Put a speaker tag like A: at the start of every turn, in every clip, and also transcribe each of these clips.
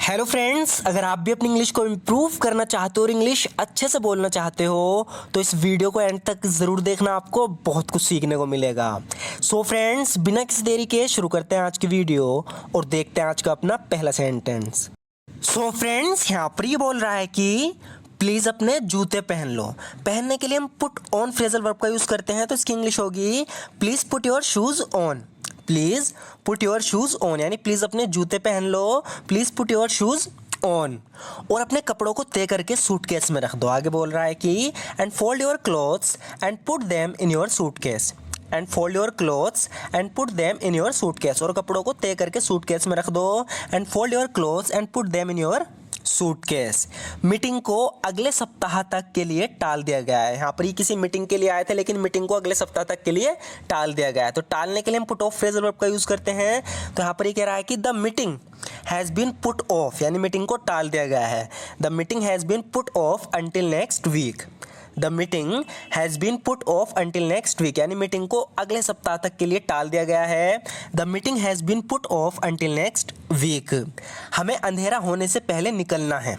A: Hello friends, अगर आप भी अपनी इंग्लिश को इम्प्रूव करना चाहते हो और इंग्लिश अच्छे से बोलना चाहते हो तो इस वीडियो को एंड तक ज़रूर देखना, आपको बहुत कुछ सीखने को मिलेगा। सो फ्रेंड्स, बिना किसी देरी के शुरू करते हैं आज की वीडियो और देखते हैं आज का अपना पहला सेंटेंस। सो फ्रेंड्स, यहाँ पर ये बोल रहा है कि प्लीज़ अपने जूते पहन लो। पहनने के लिए हम पुट ऑन फ्रेजल वर्ब का यूज़ करते हैं, तो इसकी इंग्लिश होगी please put your shoes on. Please put your shoes on, यानी प्लीज़ अपने जूते पहन लो। Please put your shoes on. और अपने कपड़ों को तय करके सूटकेस में रख दो। आगे बोल रहा है कि and fold your clothes and put them in your suitcase. And fold your clothes and put them in your suitcase. और कपड़ों को तय करके सूटकेस में रख दो। And fold your clothes and put them in your suitcase. Meeting को अगले सप्ताह तक के लिए टाल दिया गया है। यहाँ पर ये किसी मीटिंग के लिए आए थे, लेकिन मीटिंग को अगले सप्ताह तक के लिए टाल दिया गया है। तो टालने के लिए हम पुट ऑफ फ्रेजल वर्ब का यूज करते हैं। तो यहाँ पर ये कह रहा है कि the meeting has been put off, यानी मीटिंग को टाल दिया गया है। The meeting has been put off until next week. The meeting has been put off until next week, यानी मीटिंग को अगले सप्ताह तक के लिए टाल दिया गया है। The meeting has been put off until next week. हमें अंधेरा होने से पहले निकलना है।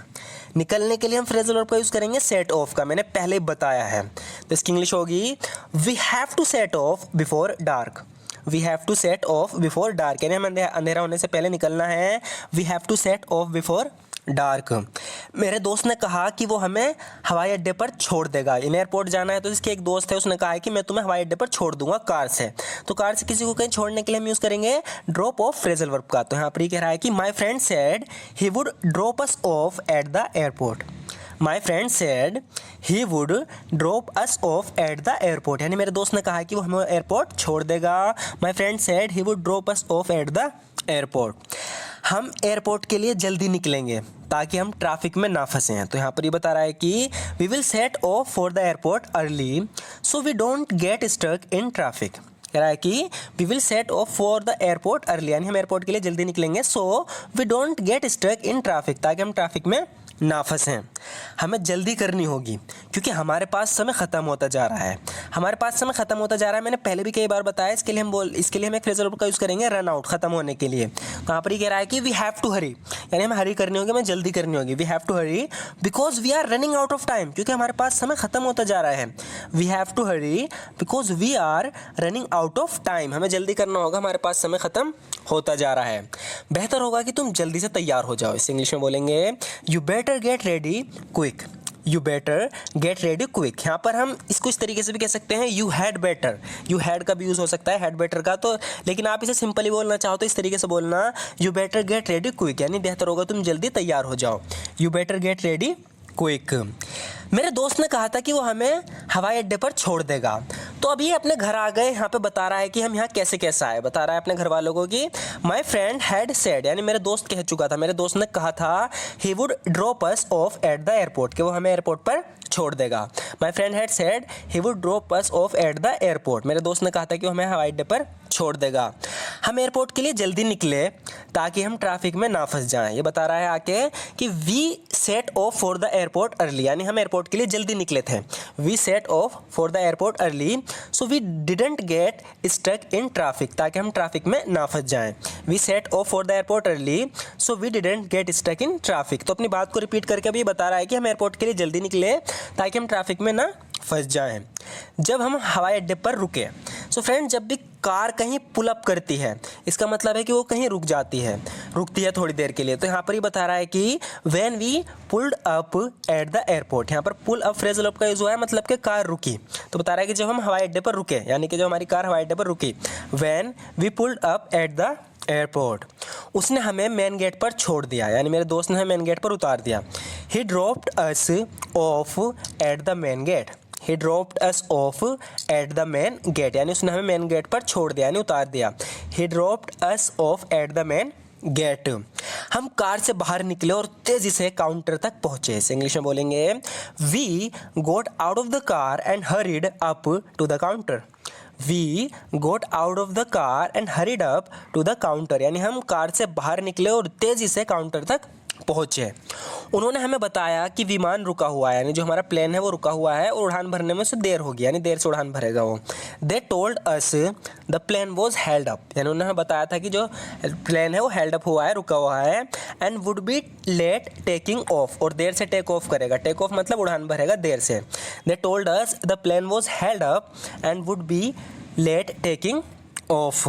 A: निकलने के लिए हम फ्रेजल वर्ब का यूज़ करेंगे सेट ऑफ का, मैंने पहले ही बताया है। तो इसकी इंग्लिश होगी we have to set off before dark. We have to set off before dark, यानी हमें अंधेरा होने से पहले निकलना है। We have to set off before dark. मेरे दोस्त ने कहा कि वो हमें हवाई अड्डे पर छोड़ देगा। इन एयरपोर्ट जाना है, तो इसके एक दोस्त है, उसने कहा है कि मैं तुम्हें हवाई अड्डे पर छोड़ दूंगा कार से। तो कार से किसी को कहीं छोड़ने के लिए हम यूज़ करेंगे ड्रॉप ऑफ फ्रेजल वर्ब का। तो यहाँ पर ये कह रहा है कि my friend said he would drop us off at the airport. My friend said he would drop us off at the airport, यानी मेरे दोस्त ने कहा कि वो हमें एयरपोर्ट छोड़ देगा। My friend said he would drop us off at the airport. हम एयरपोर्ट के लिए जल्दी निकलेंगे ताकि हम ट्रैफिक में ना फंसे हैं। तो यहाँ पर ये बता रहा है कि we will set off for the airport early so we don't get stuck in traffic. कह रहा है कि we will set off for the airport early, यानी हम एयरपोर्ट के लिए जल्दी निकलेंगे so we don't get stuck in traffic, ताकि हम ट्रैफिक में ना फंसें। हमें जल्दी करनी होगी क्योंकि हमारे पास समय ख़त्म होता जा रहा है। हमारे पास समय ख़त्म होता जा रहा है, मैंने पहले भी कई बार बताया। इसके लिए हम एक फ्रेजल वर्ब का यूज़ करेंगे रन आउट, ख़त्म होने के लिए। तो यहाँ पर ये कह रहा है कि वी हैव टू हरी, यानी हमें हरी करनी होगी, हमें जल्दी करनी होगी। We have to hurry because we are running out of time, क्योंकि हमारे पास समय ख़त्म होता जा रहा है। We have to hurry because we are running out of time, हमें जल्दी करना होगा, हमारे पास समय ख़त्म होता जा रहा है। बेहतर होगा कि तुम जल्दी से तैयार हो जाओ। इस इंग्लिश में बोलेंगे you better get ready quick. You better get ready quick. यहाँ पर हम इसको इस तरीके से भी कह सकते हैं you had better. You had का भी यूज़ हो सकता है, हैड बेटर का। तो लेकिन आप इसे सिंपली बोलना चाहो तो इस तरीके से बोलना you better get ready quick, यानी बेहतर होगा तुम जल्दी तैयार हो जाओ। You better get ready quick. मेरे दोस्त ने कहा था कि वो हमें हवाई अड्डे पर छोड़ देगा। तो अभी अपने घर आ गए। यहाँ पे बता रहा है कि हम यहाँ कैसे कैसे आए। बता रहा है अपने घर वालों को कि माई फ्रेंड हैड सेड, यानी मेरे दोस्त कह चुका था, मेरे दोस्त ने कहा था he would drop us off at the airport, कि वो हमें एयरपोर्ट पर छोड़ देगा। My friend had said he would drop us off at the airport, मेरे दोस्त ने कहा था कि वो हमें हवाई अड्डे पर छोड़ देगा। हम एयरपोर्ट के लिए जल्दी निकले ताकि हम ट्रैफिक में ना फंस जाएं। ये बता रहा है आके कि we set off for the airport early, यानी हम एयरपोर्ट के लिए जल्दी निकले थे। We set off for the airport early so we didn't get stuck in traffic, ताकि हम ट्रैफिक में ना फंस जाएं। We set off for the airport early so we didn't get stuck in traffic. तो अपनी बात को रिपीट करके अभी बता रहा है कि हम एयरपोर्ट के लिए जल्दी निकले ताकि हम ट्रैफिक में ना फंस जाएं। जब हम हवाई अड्डे पर रुके, सो फ्रेंड, जब भी कार कहीं पुल अप करती है, इसका मतलब है कि वो कहीं रुक जाती है, रुकती है थोड़ी देर के लिए। तो यहाँ पर ही बता रहा है कि when we pulled up at the airport. यहाँ पर पुल अप फ्रेजल वर्ब का यूज हुआ है, मतलब कि कार रुकी। तो बता रहा है कि जब हम हवाई अड्डे पर रुके, यानी कि जब हमारी कार हवाई अड्डे पर रुकी, when we pulled up at the airport. उसने हमें मेन गेट पर छोड़ दिया, यानी मेरे दोस्त ने हमें मेन गेट पर उतार दिया। He dropped us off at the main gate. He dropped us off at the main gate, यानी उसने हमें मेन गेट पर छोड़ दिया, यानी उतार दिया। He dropped us off at the main gate. हम कार से बाहर निकले और तेजी से काउंटर तक पहुंचे। इसे इंग्लिश में बोलेंगे we got out of the car and hurried up to the counter. We got out of the car and hurried up to the counter, यानी हम कार से बाहर निकले और तेजी से काउंटर तक पहुँचे। उन्होंने हमें बताया कि विमान रुका हुआ है, यानी जो हमारा प्लेन है वो रुका हुआ है और उड़ान भरने में उसे देर होगी, यानी देर से उड़ान भरेगा वो। They told us the plane was held up, यानी उन्होंने हमें बताया था कि जो प्लेन है वो हेल्ड अप हुआ है, रुका हुआ है। And would be late taking off, और देर से टेक ऑफ करेगा। टेक ऑफ मतलब उड़ान भरेगा देर से। They told us the plane was held up and would be late taking off.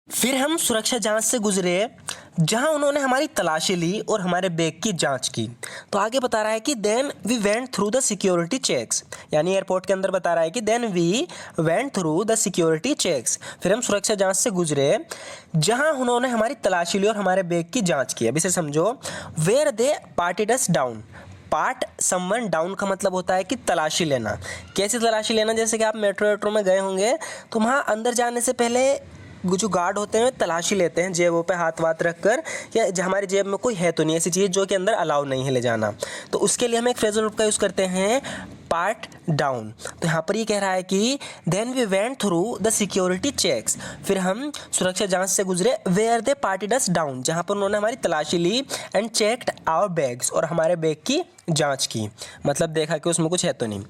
A: फिर हम सुरक्षा जांच से गुजरे, जहां उन्होंने हमारी तलाशी ली और हमारे बैग की जांच की। तो आगे बता रहा है कि then we went through the security checks, यानी एयरपोर्ट के अंदर बता रहा है कि then we went through the security checks. फिर हम सुरक्षा जांच से गुजरे, जहां उन्होंने हमारी तलाशी ली और हमारे बैग की जांच की। अब इसे समझो, where they parted us down. Part someone down का मतलब होता है कि तलाशी लेना। कैसी तलाशी लेना? जैसे कि आप मेट्रो में गए होंगे तो वहाँ अंदर जाने से पहले जो गार्ड होते हैं तलाशी लेते हैं जेबों पे हाथ वाथ रख कर, या हमारी जेब में कोई है तो नहीं ऐसी चीज़ जो कि अंदर अलाउ नहीं है ले जाना। तो उसके लिए हम एक फ्रेजल वर्ब का यूज़ करते हैं, पार्ट डाउन। तो यहाँ पर ये कह रहा है कि then we went through the security checks. फिर हम सुरक्षा जांच से गुजरे, where they parted us down, जहाँ पर उन्होंने हमारी तलाशी ली। एंड चेक्ड आवर बैग्स, और हमारे बैग की जांच की, मतलब देखा कि उसमें कुछ है तो नहीं।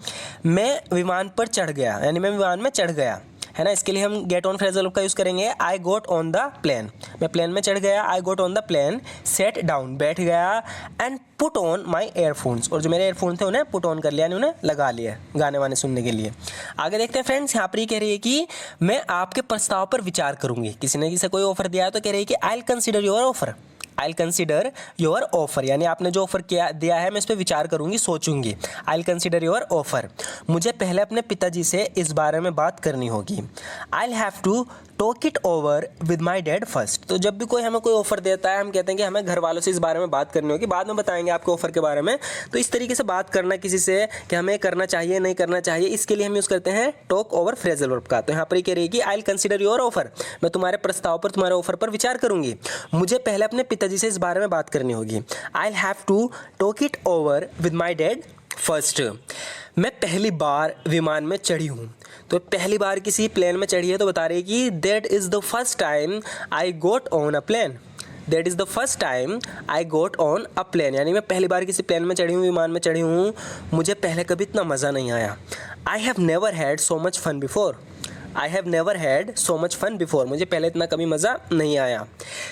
A: मैं विमान पर चढ़ गया, यानी मैं विमान में चढ़ गया, है ना। इसके लिए हम गेट ऑन फ्रेजल वर्ब का यूज़ करेंगे, I got on the plane. मैं प्लेन में चढ़ गया, I got on the plane. Set down, बैठ गया। And put on my earphones, और जो मेरे एयरफोन थे उन्हें पुट ऑन कर लिया, यानी उन्हें लगा लिया गाने वाने सुनने के लिए। आगे देखते हैं फ्रेंड्स, यहाँ पर ये कह रही है कि मैं आपके प्रस्ताव पर विचार करूंगी। किसी ने किसी कोई ऑफर दिया है तो कह रही है कि आई will consider your offer. I will consider your offer, यानी आपने जो ऑफर किया दिया है मैं इस पर विचार करूंगी, सोचूंगी। I will consider your offer. मुझे पहले अपने पिताजी से इस बारे में बात करनी होगी। I will have to talk it over with my dad first. तो जब भी कोई हमें कोई ऑफर देता है हम कहते हैं कि हमें घर वालों से इस बारे में बात करनी होगी, बाद में बताएंगे आपके ऑफर के बारे में। तो इस तरीके से बात करना किसी से कि हमें करना चाहिए नहीं करना चाहिए, इसके लिए हम यूज़ करते हैं टॉक ओवर फ्रेजल वर्ब का। तो यहाँ पर ये कह रही है कि आई विल कंसिडर योर ऑफर, मैं तुम्हारे प्रस्ताव पर, तुम्हारे ऑफर पर विचार करूंगी। मुझे पहले अपने पिताजी से इस बारे में बात करनी होगी। I will have to talk it over with my dad first. मैं पहली बार विमान में चढ़ी हूँ। तो पहली बार किसी प्लेन में चढ़ी है तो बता रही है कि that is the first time I got on a plane. That is the first time I got on a plane, यानी मैं पहली बार किसी प्लेन में चढ़ी हूँ, विमान में चढ़ी हूँ। मुझे पहले कभी इतना मज़ा नहीं आया। I have never had so much fun before. I have never had so much fun before, मुझे पहले इतना कभी मज़ा नहीं आया।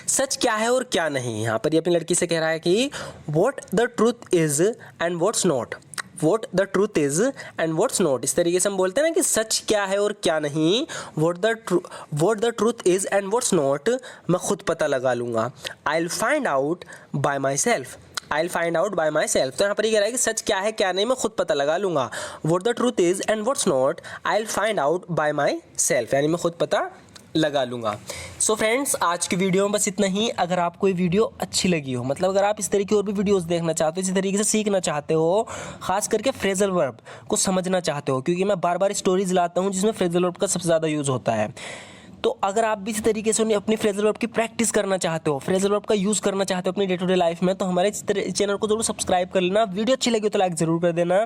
A: सच क्या है और क्या नहीं? यहाँ पर ये अपनी लड़की से कह रहा है कि what the truth is and what's not. What the truth is and what's not, इस तरीके से हम बोलते हैं ना कि सच क्या है और क्या नहीं। What the truth is and what's not मैं खुद पता लगा लूँगा। I will find out by my self. I will find out by my self. तो यहाँ पर ये कह रहा है कि सच क्या है क्या नहीं मैं खुद पता लगा लूँगा। What the truth is and what's not I will find out by my self, यानी मैं खुद पता लगा लूँगा। सो फ्रेंड्स, आज की वीडियो में बस इतना ही। अगर आपको ये वीडियो अच्छी लगी हो, मतलब अगर आप इस तरीके और भी वीडियोस देखना चाहते हो, इसी तरीके से सीखना चाहते हो, खास करके फ्रेजल वर्ब को समझना चाहते हो, क्योंकि मैं बार बार स्टोरीज लाता हूँ जिसमें फ्रेजल वर्ब का सबसे ज़्यादा यूज़ होता है। तो अगर आप भी इसी तरीके से अपनी फ्रेजल वर्ब की प्रैक्टिस करना चाहते हो, फ्रेजल वर्ब का यूज़ करना चाहते हो अपनी डे टू डे लाइफ में, तो हमारे चैनल को जरूर सब्सक्राइब कर लेना। वीडियो अच्छी लगी हो तो लाइक ज़रूर कर देना।